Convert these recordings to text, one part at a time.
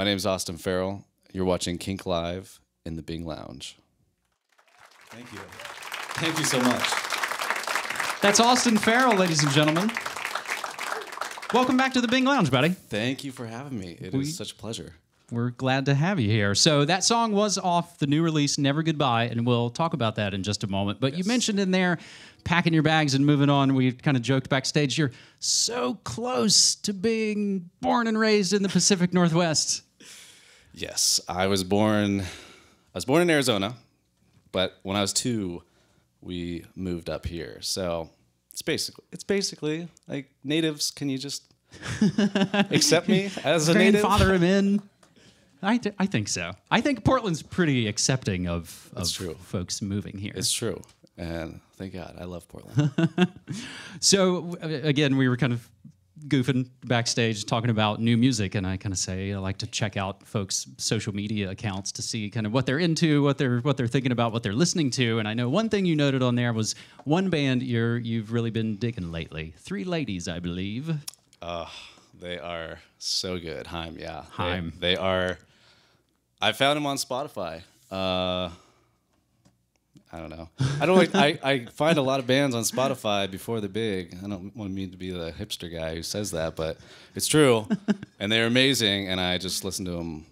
My name's Austin Farrell. You're watching Kink Live in the Bing Lounge. Thank you. Thank you so much. That's Austin Farrell, ladies and gentlemen. Welcome back to the Bing Lounge, buddy. Thank you for having me. It is such a pleasure. We're glad to have you here. So that song was off the new release, Never Goodbye, and we'll talk about that in just a moment. But you mentioned in there, packing your bags and moving on. We kind of joked backstage, you're so close to being born and raised in the Pacific Northwest. Yes, I was born in Arizona, but when I was 2, we moved up here. So it's basically like natives. Can you just accept me as a native? Grandfather him in. I think so. I think Portland's pretty accepting of folks moving here. It's true. And thank God, I love Portland. So, again, we were kind of goofing backstage talking about new music, and I kind of say I like to check out folks' social media accounts to see kind of what they're into, what they're thinking about, what they're listening to. And I know one thing you noted on there was one band you've really been digging lately. 3 ladies, I believe. They are so good. Haim, yeah. Haim. They are... I found them on Spotify. I don't know. I find a lot of bands on Spotify before they're big. I don't want me to be the hipster guy who says that, but it's true. And they're amazing, and I just listen to them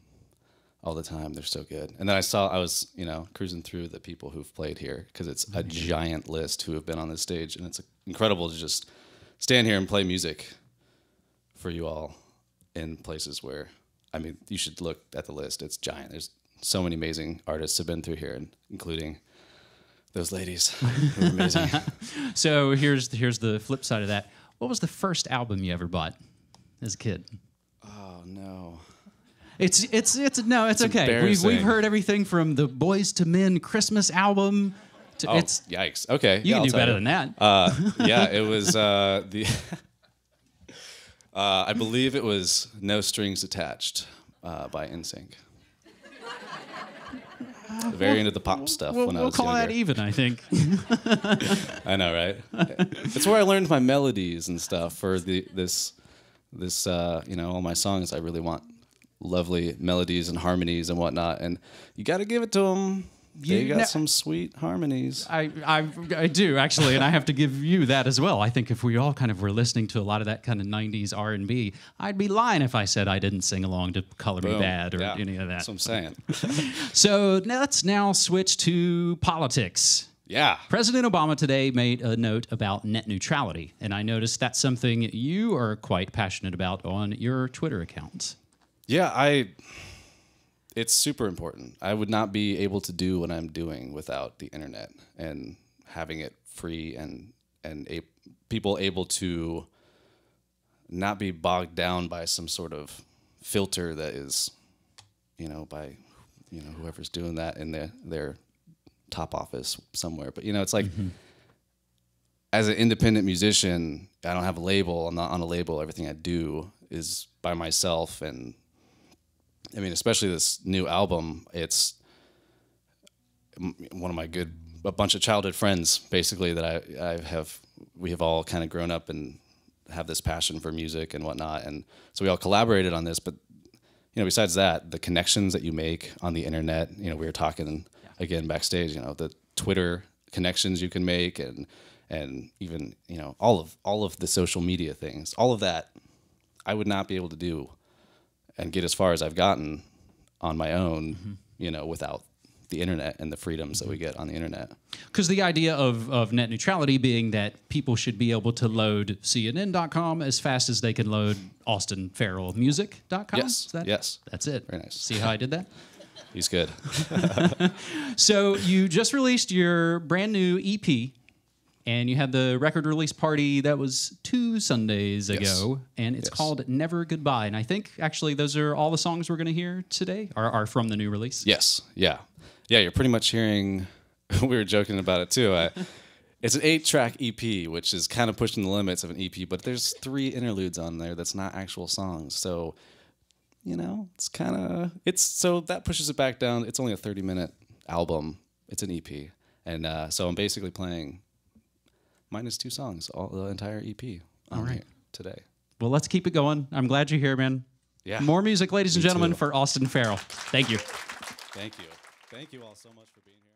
all the time. They're so good. And then I was cruising through the people who've played here, because it's a giant list who have been on this stage, and it's incredible to just stand here and play music for you all in places where, I mean, you should look at the list. It's giant. There's so many amazing artists have been through here, including those ladies who are amazing. So here's the flip side of that. What was the first album you ever bought as a kid? Oh no. It's okay. We've heard everything from the Boys to Men Christmas album. Yikes. Okay. You can do better than that. Yeah, it was I believe it was No Strings Attached by NSYNC. Very into the pop stuff when I was younger. We'll call that even, I think. I know, right? It's where I learned my melodies and stuff for this all my songs. I really want lovely melodies and harmonies and whatnot, and you got to give it to them. They got some sweet harmonies. I do, actually, and I have to give you that as well. I think if we all kind of were listening to a lot of that kind of 90s R&B, I'd be lying if I said I didn't sing along to Color Me Bad or any of that. That's what I'm saying. So let's now switch to politics. Yeah. President Obama today made a note about net neutrality, and I noticed that's something you are quite passionate about on your Twitter account. Yeah, it's super important. I would not be able to do what I'm doing without the internet and having it free and people able to not be bogged down by some sort of filter that is, by whoever's doing that in their top office somewhere. But it's like, as an independent musician, I don't have a label. I'm not on a label. Everything I do is by myself, and I mean, especially this new album, it's one of a bunch of childhood friends, basically, that we have all kind of grown up and have this passion for music and whatnot. And so we all collaborated on this. But, besides that, the connections that you make on the internet, we were talking again backstage, the Twitter connections you can make and even, all of the social media things, all of that, I would not be able to do and get as far as I've gotten on my own, without the internet and the freedoms that we get on the internet. Because the idea of net neutrality being that people should be able to load CNN.com as fast as they can load AustinFarrellMusic.com? Yes, yes. That's it. Very nice. See how I did that? He's good. So you just released your brand new EP, and you had the record release party that was 2 Sundays ago, and it's called Never Goodbye. And I think, actually, those are all the songs we're going to hear today are from the new release? Yes, yeah. Yeah, you're pretty much hearing, we were joking about it too, it's an 8-track EP, which is kind of pushing the limits of an EP, but there's 3 interludes on there that's not actual songs. So, it's kind of, so that pushes it back down. It's only a 30-minute album. It's an EP. And so I'm basically playing minus 2 songs, the entire EP on today. Well, let's keep it going. I'm glad you're here, man. Yeah. More music, ladies and Me gentlemen, too. for Austin Farrell. Thank you. Thank you. Thank you all so much for being here.